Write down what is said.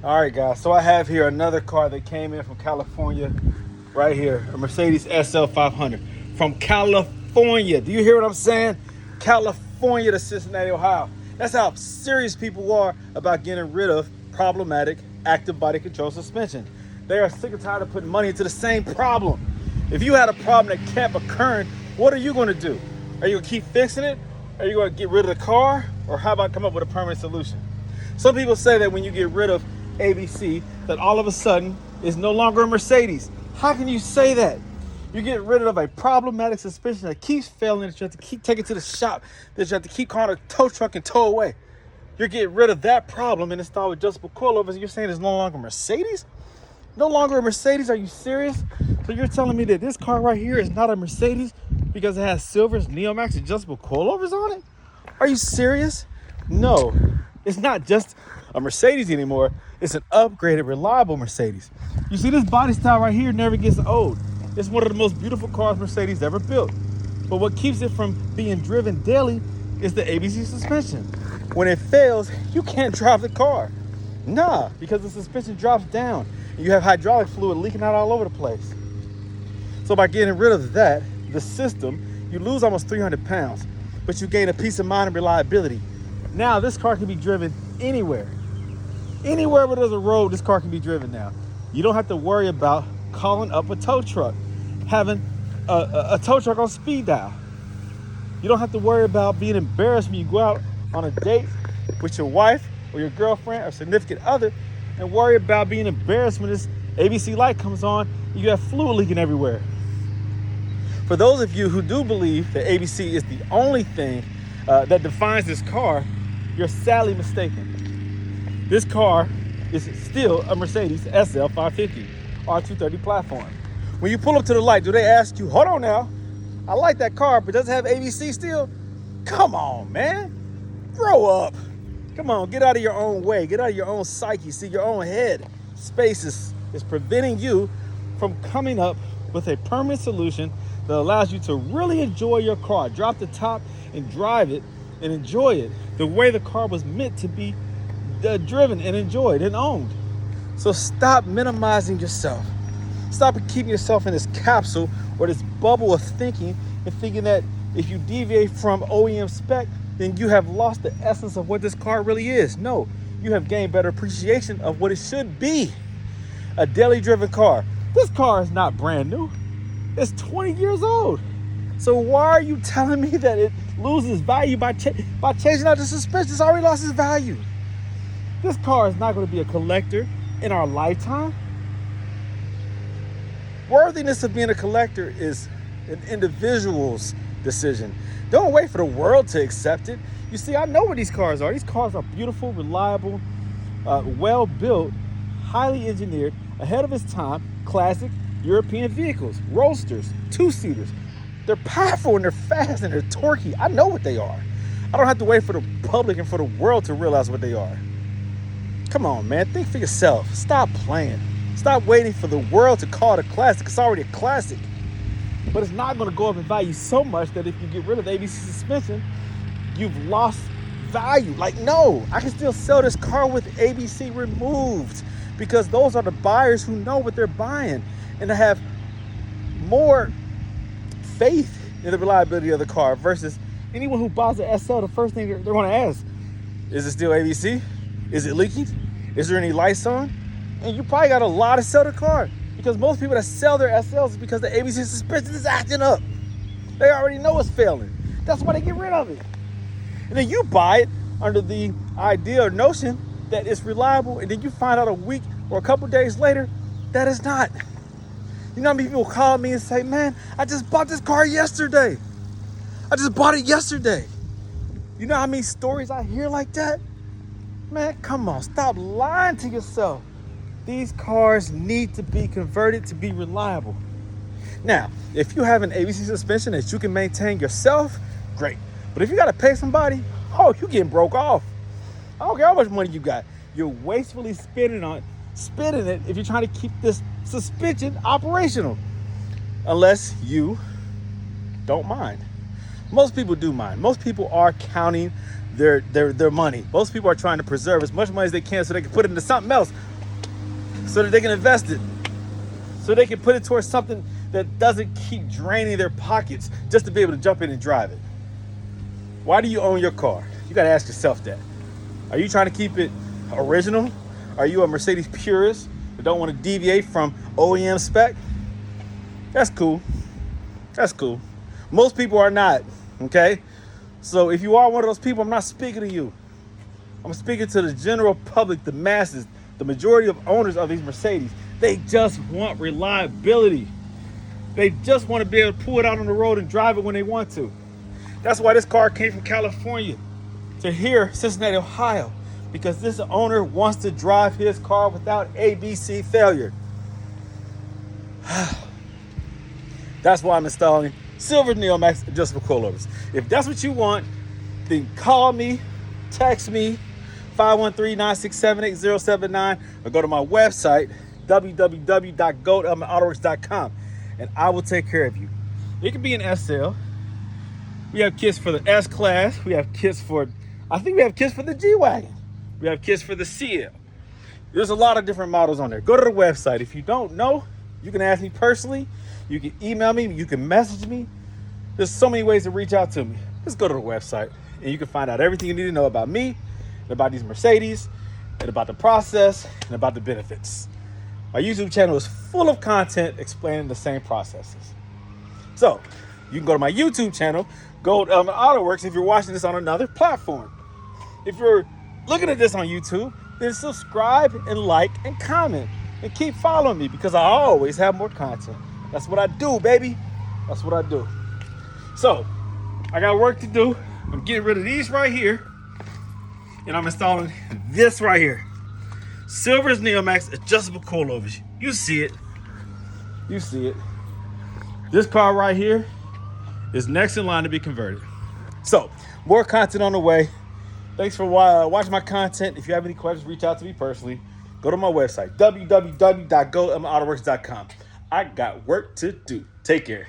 All right, guys, so I have here another car that came in from California right here, a Mercedes SL 500 from California. Do you hear what I'm saying? California to Cincinnati, Ohio. That's how serious people are about getting rid of problematic active body control suspension. They are sick and tired of putting money into the same problem. If you had a problem that kept occurring, what are you going to do? Are you going to keep fixing it? Are you going to get rid of the car? Or how about come up with a permanent solution? Some people say that when you get rid of ABC, that all of a sudden is no longer a Mercedes. How can you say that? You get rid of a problematic suspension that keeps failing, that you have to keep taking to the shop, that you have to keep calling a tow truck and tow away. You're getting rid of that problem and install adjustable coilovers, and you're saying it's no longer a Mercedes? No longer a Mercedes? Are you serious? So you're telling me that this car right here is not a Mercedes because it has Silver's Neomax adjustable coilovers on it? Are you serious? No, it's not just a Mercedes anymore. It's an upgraded, reliable Mercedes. You see, this body style right here never gets old. It's one of the most beautiful cars Mercedes ever built. But what keeps it from being driven daily is the ABC suspension. When it fails, you can't drive the car. Nah, because the suspension drops down and you have hydraulic fluid leaking out all over the place. So by getting rid of that, the system, you lose almost 300 pounds, but you gain a peace of mind and reliability. Now this car can be driven anywhere. Anywhere where there's a road, this car can be driven now. You don't have to worry about calling up a tow truck, having a tow truck on speed dial. You don't have to worry about being embarrassed when you go out on a date with your wife or your girlfriend or significant other and worry about being embarrassed when this ABC light comes on and you have fluid leaking everywhere. For those of you who do believe that ABC is the only thing that defines this car, you're sadly mistaken. This car is still a Mercedes SL 550 R230 platform. When you pull up to the light, do they ask you, hold on now, I like that car, but does it have ABC still? Come on, man. Grow up. Come on, get out of your own way. Get out of your own psyche. See, your own head space is preventing you from coming up with a permanent solution that allows you to really enjoy your car. Drop the top and drive it and enjoy it the way the car was meant to be driven and enjoyed and owned. So stop minimizing yourself. Stop keeping yourself in this capsule or this bubble of thinking and thinking that if you deviate from OEM spec, then you have lost the essence of what this car really is. No, you have gained better appreciation of what it should be. A daily driven car. This car is not brand new. It's 20 years old. So why are you telling me that it loses value by changing out the suspension? It's already lost its value. This car is not going to be a collector in our lifetime. Worthiness of being a collector is an individual's decision. Don't wait for the world to accept it. You see, I know what these cars are. These cars are beautiful, reliable, well-built, highly engineered, ahead of its time, classic European vehicles, roadsters, two-seaters. They're powerful and they're fast and they're torquey. I know what they are. I don't have to wait for the public and for the world to realize what they are. Come on, man, think for yourself. Stop playing. Stop waiting for the world to call it a classic. It's already a classic. But it's not going to go up in value so much that if you get rid of ABC suspension, you've lost value. Like, no, I can still sell this car with ABC removed because those are the buyers who know what they're buying and to have more faith in the reliability of the car versus anyone who buys an SL, the first thing they're going to ask, is it still ABC? Is it leaking? Is there any lights on? And you probably got a lot to sell the car because most people that sell their SLs is because the ABC suspension is acting up. They already know it's failing. That's why they get rid of it. And then you buy it under the idea or notion that it's reliable, and then you find out a week or a couple days later that it's not. You know how many people call me and say, man, I just bought this car yesterday. I just bought it yesterday. You know how many stories I hear like that? Man, come on, stop lying to yourself. These cars need to be converted to be reliable. Now, if you have an ABC suspension that you can maintain yourself, great. But if you got to pay somebody, oh, you're getting broke off. I don't care how much money you got. You're wastefully spending it if you're trying to keep this suspension operational. Unless you don't mind. Most people do mind. Most people are counting their money. Most people are trying to preserve as much money as they can so they can put it into something else. so that they can invest it, so they can put it towards something that doesn't keep draining their pockets just to be able to jump in and drive it. Why do you own your car? You gotta ask yourself that. Are you trying to keep it original? Are you a Mercedes purist that don't want to deviate from OEM spec? That's cool. That's cool. Most people are not, okay? So if you are one of those people, I'm not speaking to you. I'm speaking to the general public, the masses, the majority of owners of these Mercedes. They just want reliability. They just want to be able to pull it out on the road and drive it when they want to. That's why this car came from California to here, Cincinnati, Ohio, because this owner wants to drive his car without ABC failure. That's why I'm installing silver Neomax adjustable coilovers. If that's what you want, then call me, text me, 513-967-8079, or go to my website, www.goatautoworks.com, and I will take care of you. It could be an SL. We have kits for the S-Class. We have kits for, I think we have kits for the G-Wagon. We have kits for the CL. There's a lot of different models on there. Go to the website. If you don't know, you can ask me personally. You can email me. You can message me. There's so many ways to reach out to me. Just go to the website, and you can find out everything you need to know about me, and about these Mercedes, and about the process, and about the benefits. My YouTube channel is full of content explaining the same processes. So you can go to my YouTube channel, go to Autoworks if you're watching this on another platform. If you're looking at this on YouTube, then subscribe and like and comment and keep following me, because I always have more content. That's what I do, baby. That's what I do. So I got work to do. I'm getting rid of these right here, and I'm installing this right here. Silver's Neomax adjustable coilovers. You see it. You see it. This car right here is next in line to be converted. So more content on the way. Thanks for watching my content. If you have any questions, reach out to me personally. Go to my website, www.goatautoworks.com. I got work to do. Take care.